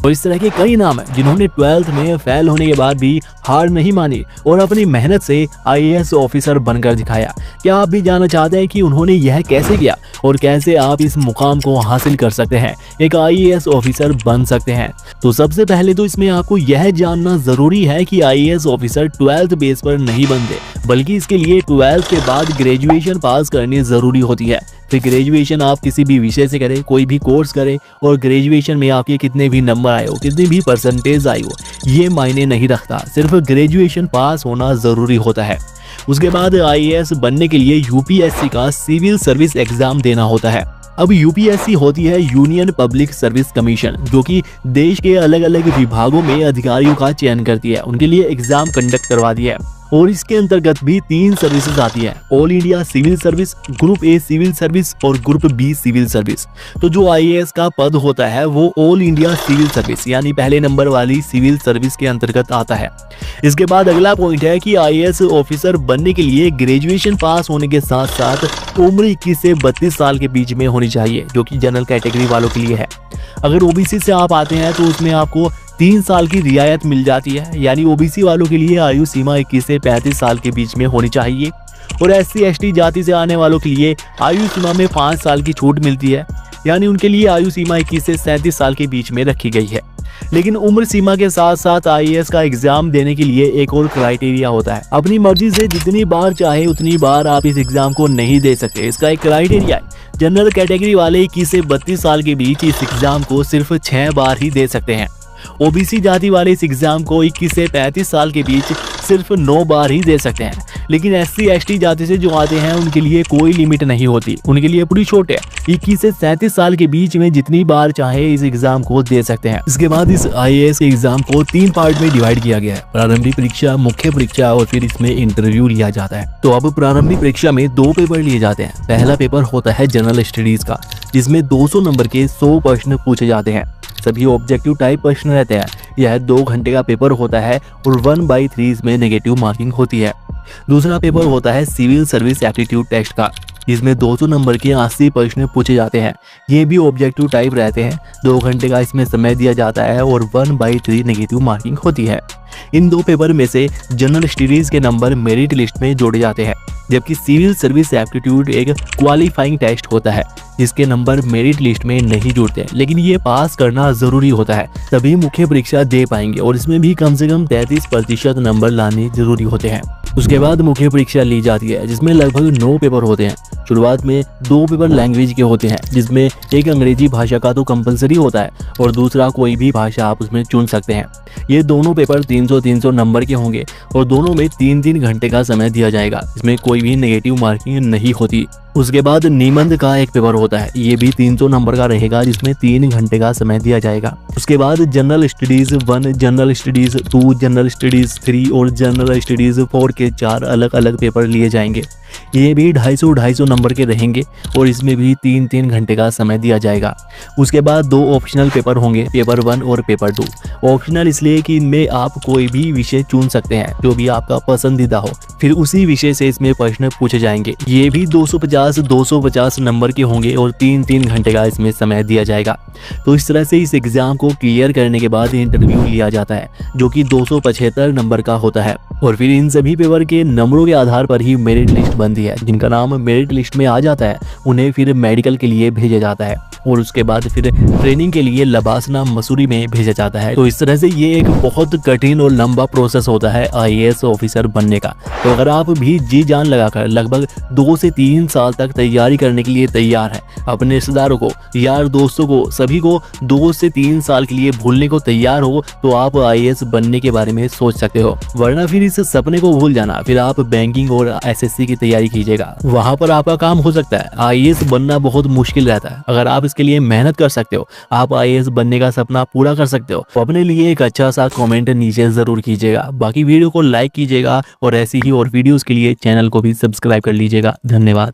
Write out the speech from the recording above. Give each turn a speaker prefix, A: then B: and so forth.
A: और इस तरह के कई नाम हैं जिन्होंने 12th में फेल होने के बाद भी हार नहीं मानी और अपनी मेहनत से आईएएस ऑफिसर बनकर दिखाया। क्या आप भी जानना चाहते हैं कि उन्होंने यह कैसे किया और कैसे आप इस मुकाम को हासिल कर सकते हैं, एक आईएएस ऑफिसर बन सकते हैं? तो सबसे पहले तो इसमें आपको यह जानना जरूरी है कि आईएएस ऑफिसर 12th बेस पर नहीं बनते, बल्कि इसके लिए 12th के बाद ग्रेजुएशन पास करनी जरूरी होती है। फिर ग्रेजुएशन आप किसी भी विषय से करें, कोई भी कोर्स करें, और ग्रेजुएशन में आपके कितने भी नंबर आए हो, कितनी भी परसेंटेज आई हो, ये मायने नहीं रखता, सिर्फ ग्रेजुएशन पास होना जरूरी होता है। उसके बाद आईएएस बनने के लिए यूपीएससी का सिविल सर्विस एग्जाम देना होता है। अब यूपीएससी होती है यूनियन पब्लिक सर्विस कमीशन, जो कि देश के अलग अलग विभागों में अधिकारियों का चयन करती है, उनके लिए एग्जाम कंडक्ट करवाती है। और इसके अंतर्गत भी 3 सर्विसेज आती है, all India civil service, group A civil service और ग्रुप बी सिविल सर्विस। तो जो आईएएस का पद होता है वो ऑल इंडिया सिविल सर्विस यानी पहले नंबर वाली सिविल सर्विस के अंतर्गत आता है। इसके बाद अगला पॉइंट है कि आईएएस ऑफिसर बनने के लिए ग्रेजुएशन पास होने के साथ साथ उम्र 21 से 32 साल के बीच में होनी चाहिए, जो कि जनरल कैटेगरी वालों के लिए है। अगर ओबीसी से आप आते हैं तो उसमें आपको 3 साल की रियायत मिल जाती है, यानी ओबीसी वालों के लिए आयु सीमा 21 से 35 साल के बीच में होनी चाहिए। और एससी एसटी जाति से आने वालों के लिए आयु सीमा में 5 साल की छूट मिलती है, यानी उनके लिए आयु सीमा 21 से 37 साल के बीच में रखी गई है। लेकिन उम्र सीमा के साथ साथ आईएएस का एग्जाम देने के लिए एक और क्राइटेरिया होता है। अपनी मर्जी से जितनी बार चाहे उतनी बार आप इस एग्जाम को नहीं दे सकते, इसका एक क्राइटेरिया है। जनरल कैटेगरी वाले 21 से 32 साल के बीच इस एग्जाम को सिर्फ 6 बार ही दे सकते हैं। ओबीसी जाति वाले इस एग्जाम को 21 से 35 साल के बीच सिर्फ 9 बार ही दे सकते हैं। लेकिन एससी एसटी जाति से जो आते हैं उनके लिए कोई लिमिट नहीं होती, उनके लिए पूरी छूट है, 21 से 37 साल के बीच में जितनी बार चाहे इस एग्जाम को दे सकते हैं। इसके बाद इस आईएएस के एग्जाम को 3 पार्ट में डिवाइड किया गया है, प्रारंभिक परीक्षा, मुख्य परीक्षा और फिर इसमें इंटरव्यू लिया जाता है। तो अब प्रारंभिक परीक्षा में 2 पेपर लिए जाते हैं। पहला पेपर होता है जनरल स्टडीज का, जिसमें 200 नंबर के 100 प्रश्न पूछे जाते हैं। सभी ऑब्जेक्टिव टाइप प्रश्न रहते हैं। यह 2 घंटे का पेपर होता है और 1/3 इसमें नेगेटिव मार्किंग होती है। दूसरा पेपर होता है सिविल सर्विस एप्टीट्यूड टेस्ट का, जिसमें 200 नंबर के 80 प्रश्न पूछे जाते हैं। ये भी ऑब्जेक्टिव टाइप रहते हैं। 2 घंटे का इसमें समय दिया जाता है और 1/3 नेगेटिव मार्किंग होती है। इन 2 पेपर में से जनरल स्टडीज के नंबर मेरिट लिस्ट में जोड़े जाते हैं, जबकि सिविल सर्विस एप्टीट्यूड एक क्वालिफाइंग टेस्ट होता है, जिसके नंबर मेरिट लिस्ट में नहीं जुड़ते, लेकिन ये पास करना जरूरी होता है, तभी मुख्य परीक्षा दे पाएंगे। और इसमें भी कम से कम 33% नंबर लाने जरूरी होते हैं। उसके बाद मुख्य परीक्षा ली जाती है, जिसमें लगभग 9 पेपर होते हैं। शुरुआत में 2 पेपर लैंग्वेज के होते हैं, जिसमें एक अंग्रेजी भाषा का तो कंपलसरी होता है और दूसरा कोई भी भाषा आप उसमें चुन सकते हैं। ये दोनों पेपर 300-300 नंबर के होंगे और दोनों में 3-3 घंटे का समय दिया जाएगा। इसमें कोई भी नेगेटिव मार्किंग नहीं होती। उसके बाद निबंध का एक पेपर होता है, ये भी 300 नंबर का रहेगा, जिसमें 3 घंटे का समय दिया जाएगा। उसके बाद general studies 1, general studies 2, general studies 3 और जनरल स्टडीज 4 के 4 अलग अलग पेपर लिए जाएंगे। ये भी 250 नंबर के रहेंगे और इसमें भी 3-3 घंटे का समय दिया जाएगा। उसके बाद 2 ऑप्शनल पेपर होंगे, पेपर 1 और पेपर 2। ऑप्शनल इसलिए कि इनमें आप कोई भी विषय चुन सकते हैं जो भी आपका पसंदीदा हो, फिर उसी विषय से इसमें प्रश्न पूछे जाएंगे। ये भी 250 नंबर के होंगे और 3-3 घंटे का इसमें समय दिया जाएगा। तो इस तरह से इस एग्जाम को क्लियर करने के बाद इंटरव्यू लिया जाता है, जो कि 275 नंबर का होता है। और फिर इन सभी पेपर के नंबरों के आधार पर ही मेरिट लिस्ट बनती है। जिनका नाम मेरिट लिस्ट में आ जाता है उन्हें फिर मेडिकल के लिए भेजा जाता है और उसके बाद फिर ट्रेनिंग के लिए लबासना मसूरी में भेजा जाता है। तो इस तरह से ये एक बहुत कठिन और लंबा प्रोसेस होता है आईएएस ऑफिसर बनने का। तो अगर आप भी जी जान लगाकर लगभग 2 से 3 साल तक तैयारी करने के लिए तैयार हैं, अपने रिश्तेदारों को, यार दोस्तों को, सभी को 2 से 3 साल के लिए भूलने को तैयार हो, तो आप आईएएस बनने के बारे में सोच सकते हो। वरना फिर इस सपने को भूल जाना, फिर आप बैंकिंग और एसएससी की तैयारी कीजिएगा, वहां पर आपका काम हो सकता है। आईएएस बनना बहुत मुश्किल रहता है। अगर आप इसके लिए मेहनत कर सकते हो, आप आईएएस बनने का सपना पूरा कर सकते हो, तो अपने लिए एक अच्छा सा कमेंट नीचे जरूर कीजिएगा। बाकी वीडियो को लाइक कीजिएगा और ऐसी ही और वीडियोस के लिए चैनल को भी सब्सक्राइब कर लीजिएगा। धन्यवाद।